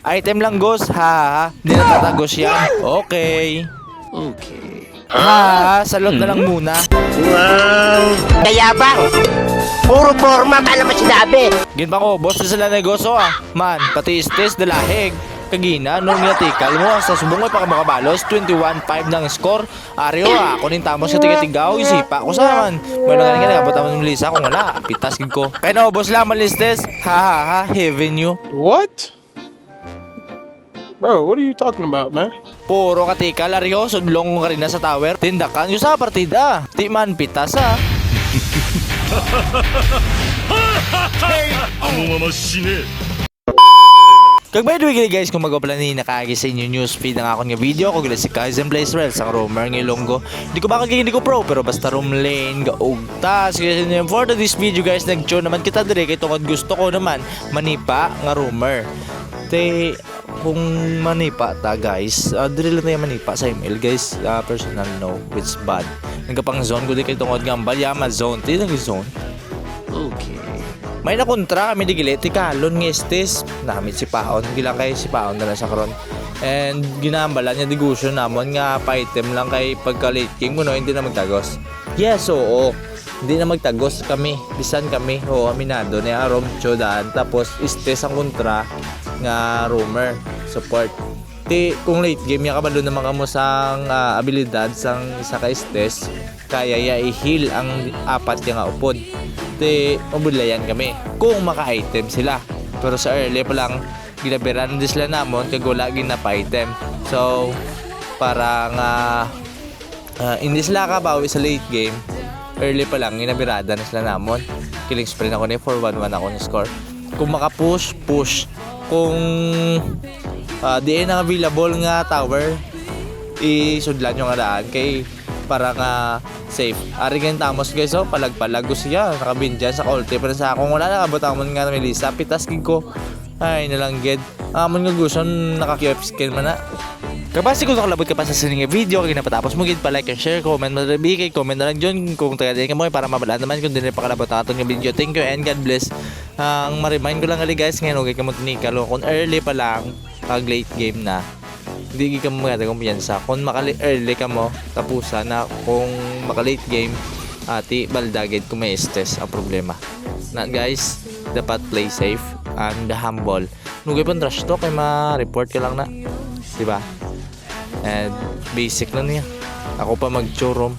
Item lang, Ghost. Ha? Hindi na tatagos yan. Okay. Ha? Salot na lang muna. Wow! Dayabang! Puro forma, paano mo sinabi? Ginpa ko, boss na sila negosyo Man, pati istes, dalahig. Kagina, nung natikal mo, sa subong may pakabakabalos, 21-5 ng score. Aryo kunin tamos sa tigatigaw, isipa ko sa man. Wala nga nabot naman ng Lisa kung wala, pitas gid ko. Kaya no, boss lang listes. Ha, heaven you. What? Bro, what are you talking about, man? Puro katikal, Aryo, sudlong ka rin na sa tower. Tindakan yung sa partida. Di man pitas Kag by the way guys, kung magpapala ni nakagi sa inyo newsfeed ang akong nga video, kung gila si Kaizen Blaze Rails, ang roamer ng Ilonggo. Hindi ko baka hindi ko pro, pero basta roam lane, gaugtas. Kasi for this video guys, nag-show naman kita dire, kay tungkol gusto ko naman, manipa nga roamer. Te, kung manipa ta guys, dire lang tayo manipa sa email guys, personal no, which bad. Nagkapang zone, kundi kay tungkol nga ang balyama zone, te nag-zone. Okay. May nakontra kami di giliti kalon ng estes namit si Paon gilang kay si Paon na lang sa karon and ginambala niya digusyo namon nga pa-item lang kay pagka late game mo no hindi na magtagos. Yes, oo, hindi na magtagos kami bisan kami aminado ni Arom Chodan tapos estes ang kontra nga roamer support ti kung late game ya kabalo naman kamo sang abilidad sang isa ka estes kaya ya i-heal ang apat nga upod te mabudlayan kami kung maka-item sila pero sa early pa lang ginabiran din sila namon kag wala ginapa-item so para nga hindi sila kabawi sa late game early pa lang ginabirada na sila namon killing sprint ako ni 4-1-1 ako ni score kung maka-push kung di na available nga tower isudlan nyo nga daan kay para nga safe. Ari ganyan tamos guys, palag-palag ko siya. Nakabindyan sa ulti pa sa akong wala nakabot amon nga na Melissa. Pitas gig ko. Ay nalang ged. Amon nga gusto naka-QF skin man na. Kapasi kung nakalabot ka pa sa sining video kaya napatapos mo gid pa like and share, comment mo rin kay comment na lang dyan kung taga din ka mo para mabalaan naman kung din pa kalabot ang atong video. Thank you and God bless. Ang ma-remind ko lang gali guys ngayon okay ka mo tinikalo kung early pa lang pag late game na. Hindi ka mo maganda kumpiyansa kung maka-early ka mo tapusan na kung maka-late game ati baldagid kung may stress ang problema na guys dapat play safe and humble nugay pang trash talk kay ma-report ka lang na diba and basic lang niya ako pa mag-chorom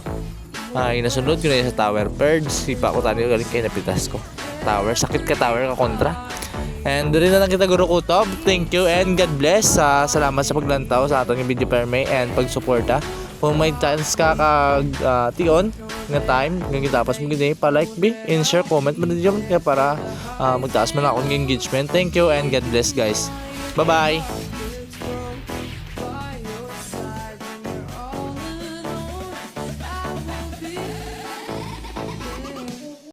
ay nasunod ko na yun sa tower birds sipa ko tayo galing kay napitas ko tower sakit ka tower ka kontra. And rin na lang kita Guru Kutob. Thank you and God bless. Salamat sa paglantaw sa atong video perme and pagsuporta. Kung may chance ka tion nga time nga gitapos mo gid pa-like be and share comment mo din kaya para magtaas man akong engagement. Thank you and God bless guys. Bye-bye.